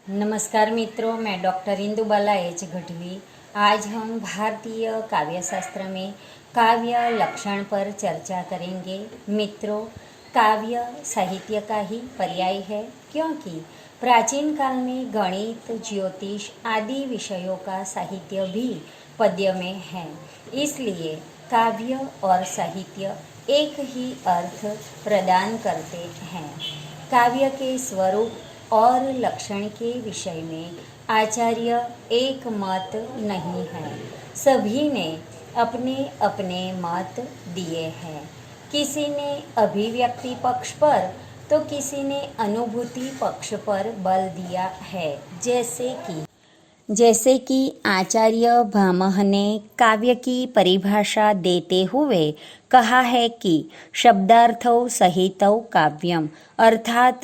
नमस्कार मित्रों, मैं डॉक्टर इंदुबाला एच गढ़वी। आज हम भारतीय काव्य शास्त्र में काव्य लक्षण पर चर्चा करेंगे। मित्रों, काव्य साहित्य का ही पर्याय है, क्योंकि प्राचीन काल में गणित, ज्योतिष आदि विषयों का साहित्य भी पद्य में है। इसलिए काव्य और साहित्य एक ही अर्थ प्रदान करते हैं। काव्य के स्वरूप और लक्षण के विषय में आचार्य एक मत नहीं है। सभी ने अपने अपने मत दिए हैं। किसी ने अभिव्यक्ति पक्ष पर तो किसी ने अनुभूति पक्ष पर बल दिया है। जैसे कि आचार्य भामह ने काव्य की परिभाषा देते हुए कहा है कि शब्दार्थौ सहितौ काव्यम, अर्थात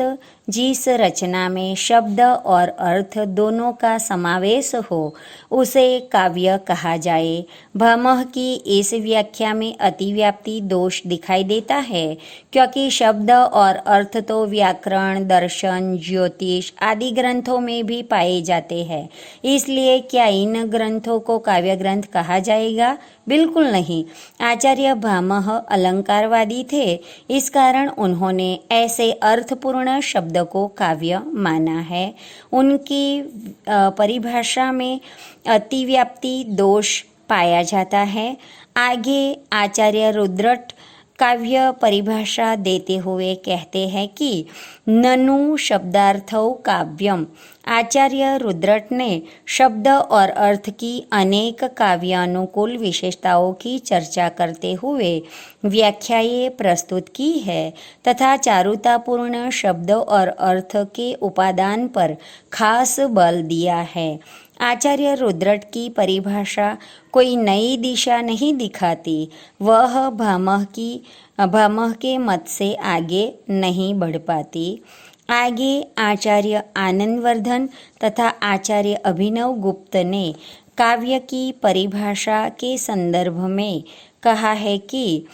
जिस रचना में शब्द और अर्थ दोनों का समावेश हो उसे काव्य कहा जाए। भामह की इस व्याख्या में अतिव्याप्ति दोष दिखाई देता है, क्योंकि शब्द और अर्थ तो व्याकरण, दर्शन, ज्योतिष आदि ग्रंथों में भी पाए जाते हैं। इसलिए क्या इन ग्रंथों को काव्य ग्रंथ कहा जाएगा? बिल्कुल नहीं। आचार्य भामह अलंकारवादी थे, इस कारण उन्होंने ऐसे अर्थपूर्ण शब्द को काव्य माना है। उनकी परिभाषा में अतिव्याप्ति दोष पाया जाता है। आगे आचार्य रुद्रट काव्य परिभाषा देते हुए कहते हैं कि ननु शब्दार्थौ काव्यम। आचार्य रुद्रट ने शब्द और अर्थ की अनेक काव्यानुकूल विशेषताओं की चर्चा करते हुए व्याख्याएं प्रस्तुत की है तथा चारुतापूर्ण शब्द और अर्थ के उपादान पर खास बल दिया है। आचार्य रुद्रट की परिभाषा कोई नई दिशा नहीं दिखाती। वह भामह के मत से आगे नहीं बढ़ पाती। आगे आचार्य आनंदवर्धन तथा आचार्य अभिनव गुप्त ने काव्य की परिभाषा के संदर्भ में कहा है कि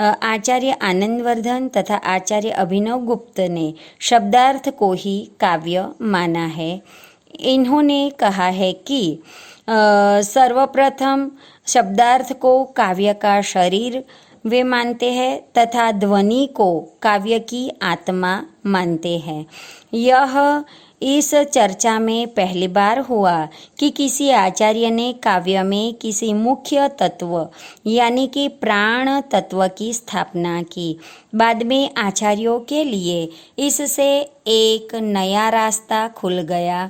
आचार्य आनंदवर्धन तथा आचार्य अभिनव गुप्त ने शब्दार्थ को ही काव्य माना है। इन्होंने कहा है कि सर्वप्रथम शब्दार्थ को काव्य का शरीर वे मानते हैं तथा ध्वनि को काव्य की आत्मा मानते हैं। यह इस चर्चा में पहली बार हुआ कि किसी आचार्य ने काव्य में किसी मुख्य तत्व यानी कि प्राण तत्व की स्थापना की। बाद में आचार्यों के लिए इससे एक नया रास्ता खुल गया।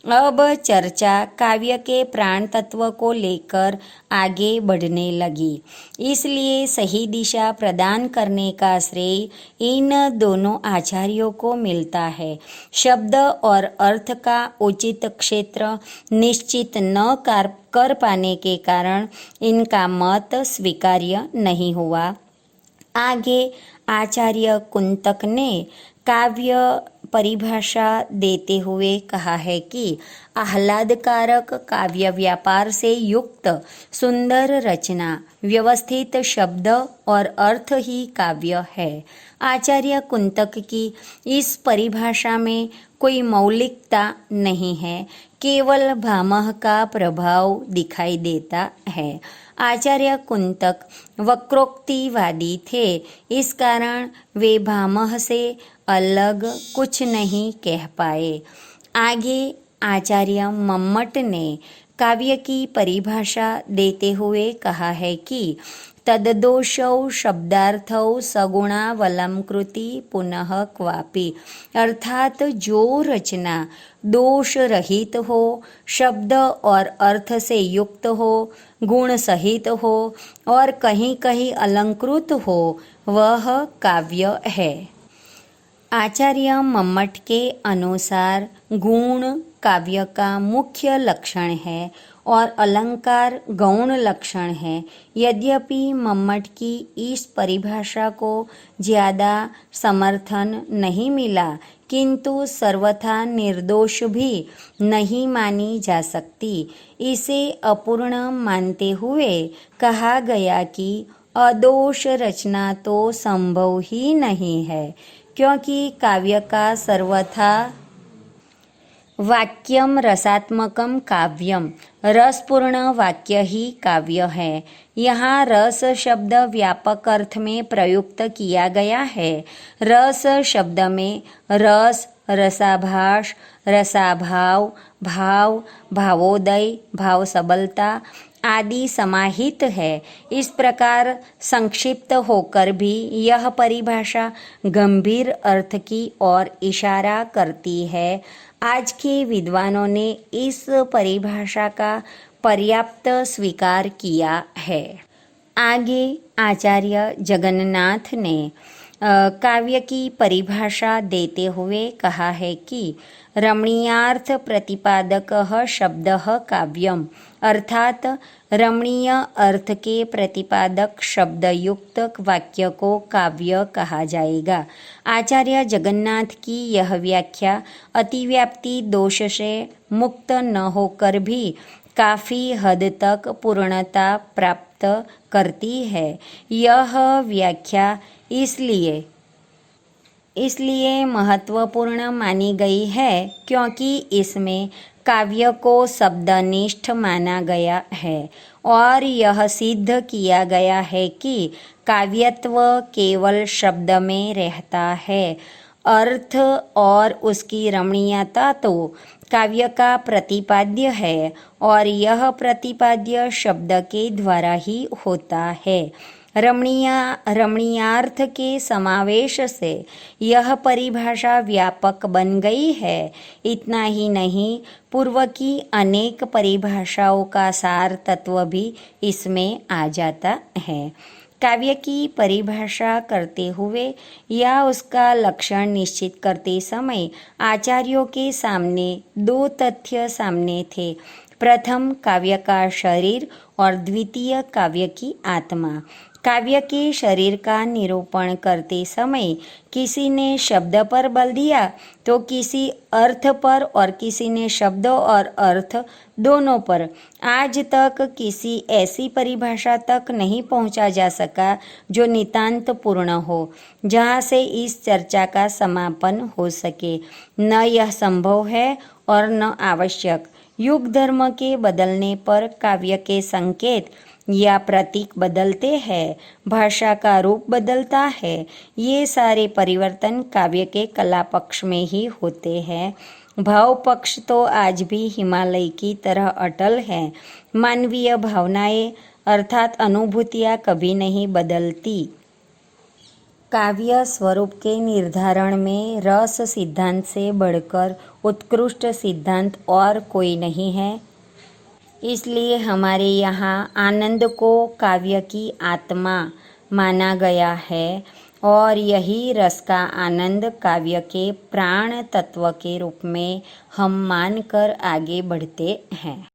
अब चर्चा काव्य के प्राण तत्व को लेकर आगे बढ़ने लगी। इसलिए सही दिशा प्रदान करने का श्रेय इन दोनों आचार्यों को मिलता है। शब्द और अर्थ का उचित क्षेत्र निश्चित न कर पाने के कारण इनका मत स्वीकार्य नहीं हुआ। आगे आचार्य कुंतक ने काव्य परिभाषा देते हुए कहा है कि आह्लादकारक काव्य व्यापार से युक्त सुंदर रचना, व्यवस्थित शब्द और अर्थ ही काव्य है। आचार्य कुंतक की इस परिभाषा में कोई मौलिकता नहीं है, केवल भामह का प्रभाव दिखाई देता है। आचार्य कुंतक वक्रोक्तिवादी थे, इस कारण वे भामह से अलग कुछ नहीं कह पाए। आगे आचार्य मम्मट ने काव्य की परिभाषा देते हुए कहा है कि तद्दोषौ शब्दार्थौ सगुणावलंकृति पुनः क्वापि, अर्थात जो रचना दोष रहित हो, शब्द और अर्थ से युक्त हो, गुण सहित हो और कहीं कहीं अलंकृत हो, वह काव्य है। आचार्य मम्मट के अनुसार गुण काव्य का मुख्य लक्षण है और अलंकार गौण लक्षण है। यद्यपि मम्मट की इस परिभाषा को ज़्यादा समर्थन नहीं मिला, किंतु सर्वथा निर्दोष भी नहीं मानी जा सकती। इसे अपूर्ण मानते हुए कहा गया कि अदोष रचना तो संभव ही नहीं है, क्योंकि काव्य का सर्वथा वाक्यम रसात्मकम काव्यम, रसपूर्ण वाक्य ही काव्य है। यहाँ रस शब्द व्यापक अर्थ में प्रयुक्त किया गया है। रस शब्द में रस, रसाभास, रसाभाव, भाव, भावोदय, भाव सबलता आदि समाहित है। इस प्रकार संक्षिप्त होकर भी यह परिभाषा गंभीर अर्थ की ओर इशारा करती है। आज के विद्वानों ने इस परिभाषा का पर्याप्त स्वीकार किया है। आगे आचार्य जगन्नाथ ने काव्य की परिभाषा देते हुए कहा है कि रमणीयार्थ प्रतिपादकः शब्दः काव्यम, अर्थात रमणीय अर्थ के प्रतिपादक शब्दयुक्त वाक्य को काव्य कहा जाएगा। आचार्य जगन्नाथ की यह व्याख्या अतिव्याप्ति दोष से मुक्त न होकर भी काफ़ी हद तक पूर्णता प्राप्त करती है। यह व्याख्या इसलिए महत्वपूर्ण मानी गई है क्योंकि इसमें काव्य को शब्दनिष्ठ माना गया है और यह सिद्ध किया गया है कि काव्यत्व केवल शब्द में रहता है। अर्थ और उसकी रमणीयता तो काव्य का प्रतिपाद्य है और यह प्रतिपाद्य शब्द के द्वारा ही होता है। रमणीयार्थ के समावेश से यह परिभाषा व्यापक बन गई है। इतना ही नहीं, पूर्व की अनेक परिभाषाओं का सार तत्व भी इसमें आ जाता है। काव्य की परिभाषा करते हुए या उसका लक्षण निश्चित करते समय आचार्यों के सामने दो तथ्य सामने थे। प्रथम काव्य का शरीर और द्वितीय काव्य की आत्मा। काव्य के शरीर का निरूपण करते समय किसी ने शब्द पर बल दिया तो किसी अर्थ पर और किसी ने शब्द और अर्थ दोनों पर। आज तक किसी ऐसी परिभाषा तक नहीं पहुंचा जा सका जो नितांत पूर्ण हो, जहाँ से इस चर्चा का समापन हो सके। न यह संभव है और न आवश्यक। युग धर्म के बदलने पर काव्य के संकेत या प्रतीक बदलते हैं, भाषा का रूप बदलता है। ये सारे परिवर्तन काव्य के कला पक्ष में ही होते हैं। भाव पक्ष तो आज भी हिमालय की तरह अटल है। मानवीय भावनाएं अर्थात अनुभूतियाँ कभी नहीं बदलती। काव्य स्वरूप के निर्धारण में रस सिद्धांत से बढ़कर उत्कृष्ट सिद्धांत और कोई नहीं है। इसलिए हमारे यहाँ आनंद को काव्य की आत्मा माना गया है और यही रस का आनंद काव्य के प्राण तत्व के रूप में हम मानकर आगे बढ़ते हैं।